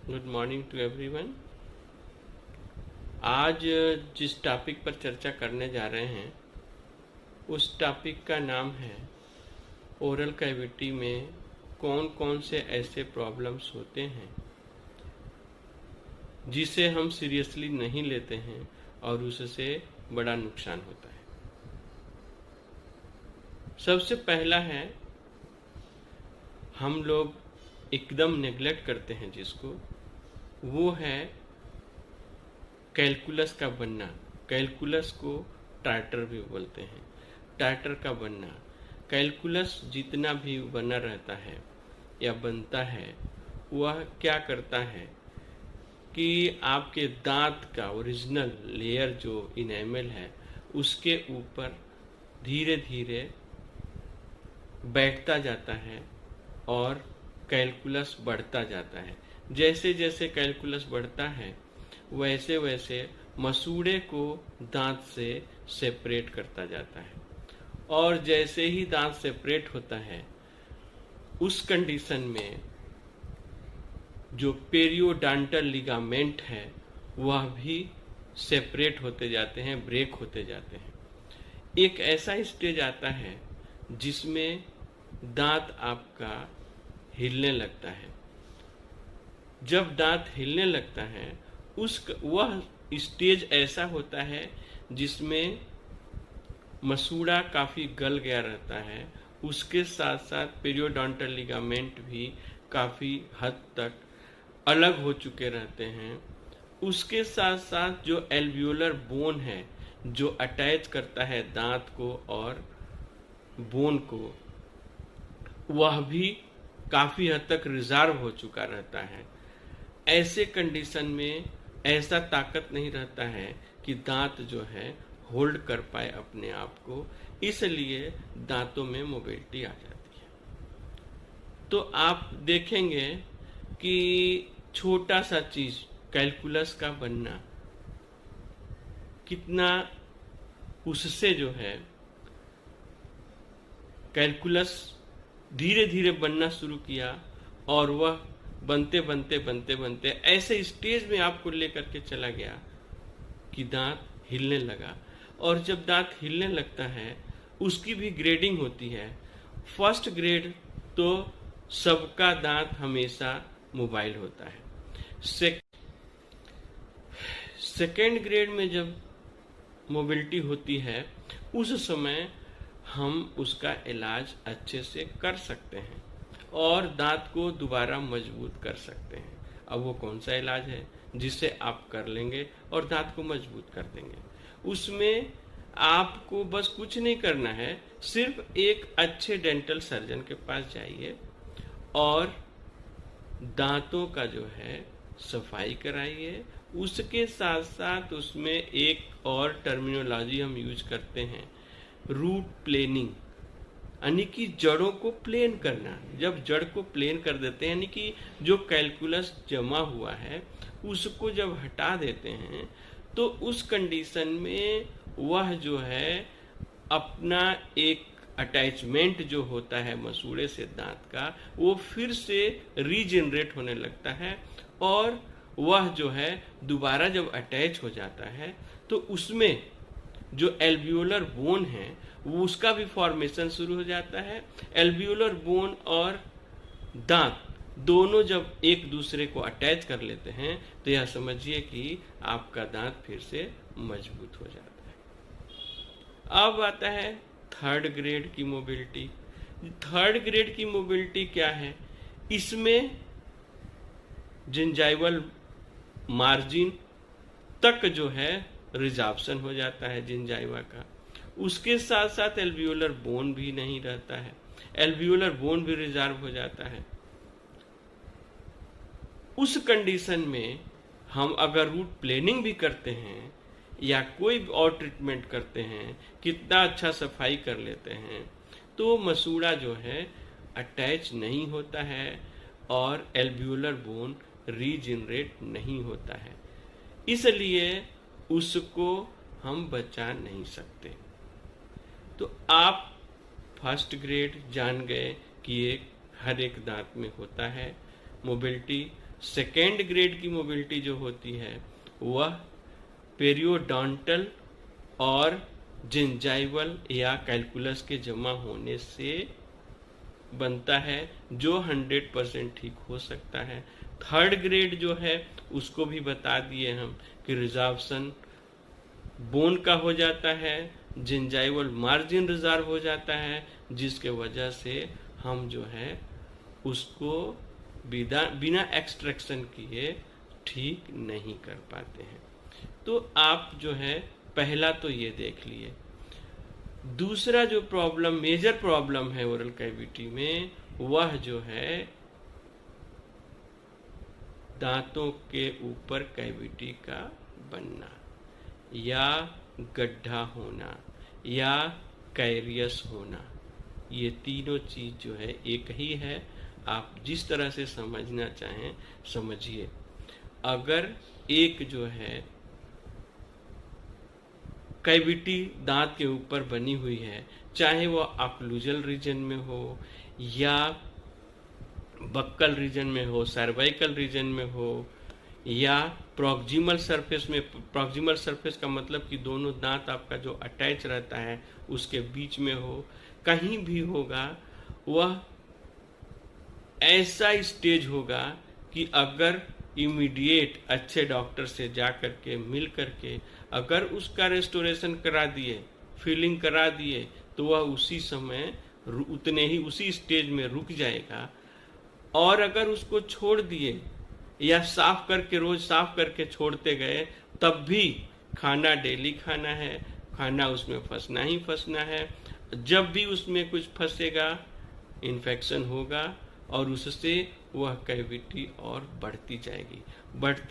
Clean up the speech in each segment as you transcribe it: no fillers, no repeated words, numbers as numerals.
Good morning to everyone. आज जिस topic पर चर्चा करने जा रहे हैं उस टॉपिक का नाम है ओरल कैविटी में कौन कौन से ऐसे प्रॉब्लम्स होते हैं जिसे हम सीरियसली नहीं लेते हैं और उससे बड़ा नुकसान होता है। सबसे पहला है, हम लोग एकदम नेग्लेक्ट करते हैं जिसको, वो है कैलकुलस का बनना। कैलकुलस को टार्टर भी बोलते हैं। टार्टर का बनना, कैलकुलस जितना भी बना रहता है या बनता है वह क्या करता है कि आपके दांत का ओरिजिनल लेयर जो इनेमल है उसके ऊपर धीरे धीरे बैठता जाता है और कैलकुलस बढ़ता जाता है। जैसे जैसे कैलकुलस बढ़ता है वैसे वैसे मसूड़े को दांत से सेपरेट करता जाता है, और जैसे ही दांत सेपरेट होता है उस कंडीशन में जो पेरियोडोंटल लिगामेंट है वह भी सेपरेट होते जाते हैं, ब्रेक होते जाते हैं। एक ऐसा स्टेज आता है जिसमें दांत आपका हिलने लगता है। जब दांत हिलने लगता है वह स्टेज ऐसा होता है जिसमें मसूड़ा काफ़ी गल गया रहता है, उसके साथ साथ पेरियोडोंटल लिगामेंट भी काफ़ी हद तक अलग हो चुके रहते हैं। उसके साथ साथ जो एल्वियोलर बोन है जो अटैच करता है दांत को और बोन को, वह भी काफ़ी हद तक रिजर्व हो चुका रहता है। ऐसे कंडीशन में ऐसा ताकत नहीं रहता है कि दांत जो है होल्ड कर पाए अपने आप को, इसलिए दांतों में मोबिलिटी आ जाती है। तो आप देखेंगे कि छोटा सा चीज कैलकुलस का बनना कितना, उससे जो है कैलकुलस धीरे धीरे बनना शुरू किया और वह बनते बनते बनते बनते ऐसे स्टेज में आपको लेकर के चला गया कि दांत हिलने लगा। और जब दांत हिलने लगता है उसकी भी ग्रेडिंग होती है। फर्स्ट ग्रेड तो सबका दांत हमेशा मोबाइल होता है। सेकेंड ग्रेड में जब मोबिलिटी होती है उस समय हम उसका इलाज अच्छे से कर सकते हैं और दांत को दोबारा मजबूत कर सकते हैं। अब वो कौन सा इलाज है जिससे आप कर लेंगे और दांत को मजबूत कर देंगे? उसमें आपको बस कुछ नहीं करना है, सिर्फ एक अच्छे डेंटल सर्जन के पास जाइए और दांतों का जो है सफाई कराइए। उसके साथ साथ उसमें एक और टर्मिनोलॉजी हम यूज करते हैं, रूट प्लेनिंग, यानी कि जड़ों को प्लेन करना। जब जड़ को प्लेन कर देते हैं यानी कि जो कैलकुलस जमा हुआ है उसको जब हटा देते हैं तो उस कंडीशन में वह जो है अपना एक अटैचमेंट जो होता है मसूड़े से दांत का वो फिर से रीजनरेट होने लगता है, और वह जो है दोबारा जब अटैच हो जाता है तो उसमें जो एल्वियोलर बोन है वो उसका भी फॉर्मेशन शुरू हो जाता है। एल्वियोलर बोन और दांत दोनों जब एक दूसरे को अटैच कर लेते हैं तो यह समझिए कि आपका दांत फिर से मजबूत हो जाता है। अब आता है थर्ड ग्रेड की मोबिलिटी। थर्ड ग्रेड की मोबिलिटी क्या है? इसमें जिंजाइवल मार्जिन तक जो है रिजॉर्प्शन हो जाता है जिंजाइवा का। उसके साथ साथ एल्वियोलर बोन भी नहीं रहता है, एल्वियोलर बोन भी रिजर्व हो जाता है। उस कंडीशन में हम अगर रूट प्लेनिंग भी करते हैं या कोई और ट्रीटमेंट करते हैं, कितना अच्छा सफाई कर लेते हैं, तो मसूड़ा जो है अटैच नहीं होता है और एल्वियोलर बोन रीजनरेट नहीं होता है, इसलिए उसको हम बचा नहीं सकते। तो आप फर्स्ट ग्रेड जान गए कि एक हर एक दांत में होता है मोबिलिटी। सेकेंड ग्रेड की मोबिलिटी जो होती है वह पेरियोडोंटल और जिंजाइवल या कैलकुलस के जमा होने से बनता है, जो 100% ठीक हो सकता है। थर्ड ग्रेड जो है उसको भी बता दिए हम कि रिजर्वेशन बोन का हो जाता है, जिंजाइवल मार्जिन रिजर्व हो जाता है, जिसके वजह से हम जो है उसको बिना एक्सट्रैक्शन किए ठीक नहीं कर पाते हैं। तो आप जो है पहला तो ये देख लिए। दूसरा जो प्रॉब्लम, मेजर प्रॉब्लम है ओरल कैविटी में, वह जो है दांतों के ऊपर कैविटी का बनना या गड्ढा होना या कैरियस होना। ये तीनों चीज जो है एक ही है, आप जिस तरह से समझना चाहें समझिए। अगर एक जो है कैविटी दांत के ऊपर बनी हुई है, चाहे वो ऑक्लूजल रीजन में हो या बक्कल रीजन में हो, सर्वाइकल रीजन में हो या प्रॉक्सिमल सरफेस में, प्रॉक्सिमल सरफेस का मतलब कि दोनों दांत आपका जो अटैच रहता है उसके बीच में हो, कहीं भी होगा, वह ऐसा स्टेज होगा कि अगर इमीडिएट अच्छे डॉक्टर से जा करके मिल करके अगर उसका रेस्टोरेशन करा दिए, फिलिंग करा दिए, तो वह उसी समय उतने ही उसी स्टेज में रुक जाएगा। और अगर उसको छोड़ दिए या साफ करके रोज साफ करके छोड़ते गए, तब भी खाना डेली खाना है, खाना उसमें फंसना ही फंसना है। जब भी उसमें कुछ फंसेगा इन्फेक्शन होगा और उससे वह कैविटी और बढ़ती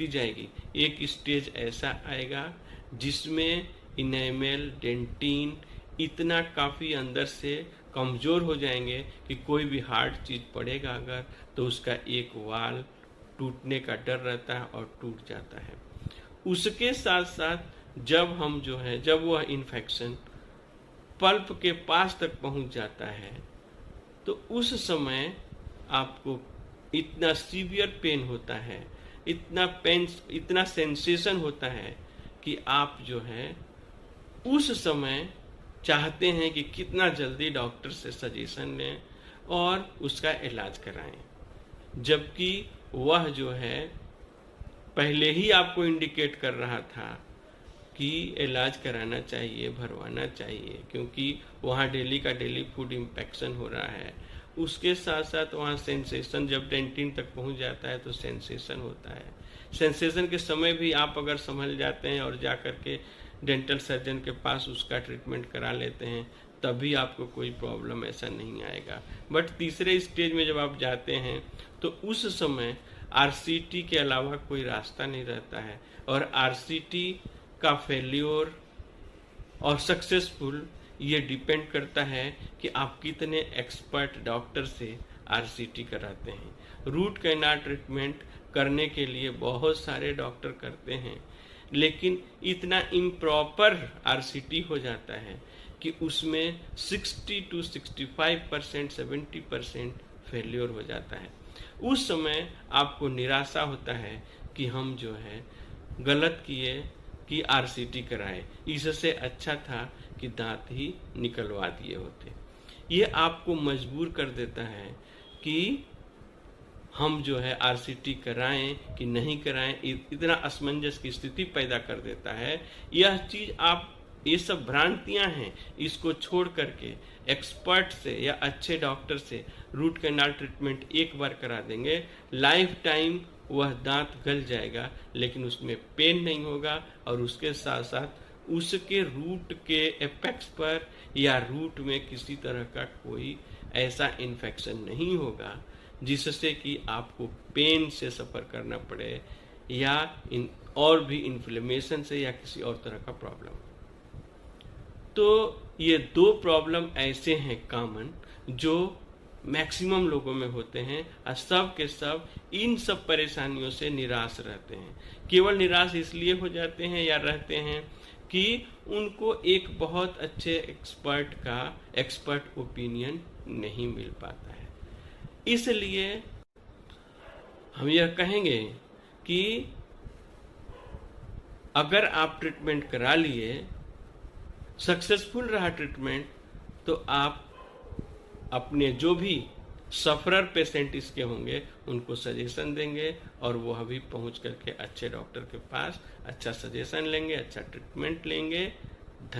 जाएगी। एक स्टेज ऐसा आएगा जिसमें इनेमल, डेंटिन इतना काफ़ी अंदर से कमज़ोर हो जाएंगे कि कोई भी हार्ड चीज़ पड़ेगा अगर, तो उसका एक वाल टूटने का डर रहता है और टूट जाता है। उसके साथ साथ जब वह इन्फेक्शन पल्प के पास तक पहुंच जाता है, तो उस समय आपको इतना सीवियर पेन होता है, इतना सेंसेशन होता है कि आप जो है उस समय चाहते हैं कि कितना जल्दी डॉक्टर से सजेशन लें और उसका इलाज कराएं, जबकि वह जो है पहले ही आपको इंडिकेट कर रहा था कि इलाज कराना चाहिए, भरवाना चाहिए, क्योंकि वहाँ डेली का डेली फूड इम्पेक्शन हो रहा है। उसके साथ साथ वहाँ सेंसेशन, जब डेंटिन तक पहुँच जाता है तो सेंसेशन होता है। सेंसेशन के समय भी आप अगर संभल जाते हैं और जा कर के डेंटल सर्जन के पास उसका ट्रीटमेंट करा लेते हैं, तभी आपको कोई प्रॉब्लम ऐसा नहीं आएगा। बट तीसरे स्टेज में जब आप जाते हैं तो उस समय आरसीटी के अलावा कोई रास्ता नहीं रहता है, और आरसीटी का फेल्योर और सक्सेसफुल ये डिपेंड करता है कि आप कितने एक्सपर्ट डॉक्टर से आरसीटी कराते हैं। रूट कैनाल ट्रीटमेंट करने के लिए बहुत सारे डॉक्टर करते हैं, लेकिन इतना इम्प्रॉपर आरसीटी हो जाता है कि उसमें 60 to 65%, 70% फेल्योर हो जाता है। उस समय आपको निराशा होता है कि हम जो है गलत किए कि आरसीटी कराए, इससे अच्छा था कि दांत ही निकलवा दिए होते। ये आपको मजबूर कर देता है कि हम जो है आरसीटी कराएं कि नहीं कराएं, इतना असमंजस की स्थिति पैदा कर देता है। यह चीज़ आप, ये सब भ्रांतियां हैं, इसको छोड़ करके एक्सपर्ट से या अच्छे डॉक्टर से रूट कैनाल ट्रीटमेंट एक बार करा देंगे, लाइफ टाइम वह दांत गल जाएगा, लेकिन उसमें पेन नहीं होगा और उसके साथ साथ उसके रूट के एपेक्स पर या रूट में किसी तरह का कोई ऐसा इन्फेक्शन नहीं होगा जिससे कि आपको पेन से सफ़र करना पड़े या और भी इन्फ्लेमेशन से या किसी और तरह का प्रॉब्लम। तो ये दो प्रॉब्लम ऐसे हैं कॉमन जो मैक्सिमम लोगों में होते हैं, और सब के सब इन सब परेशानियों से निराश रहते हैं। केवल निराश इसलिए हो जाते हैं या रहते हैं कि उनको एक बहुत अच्छे एक्सपर्ट ओपिनियन नहीं मिल पाता है। इसलिए हम यह कहेंगे कि अगर आप ट्रीटमेंट करा लिए, सक्सेसफुल रहा ट्रीटमेंट, तो आप अपने जो भी सफरर पेशेंट इसके होंगे उनको सजेशन देंगे और वो अभी पहुंच करके अच्छे डॉक्टर के पास अच्छा सजेशन लेंगे, अच्छा ट्रीटमेंट लेंगे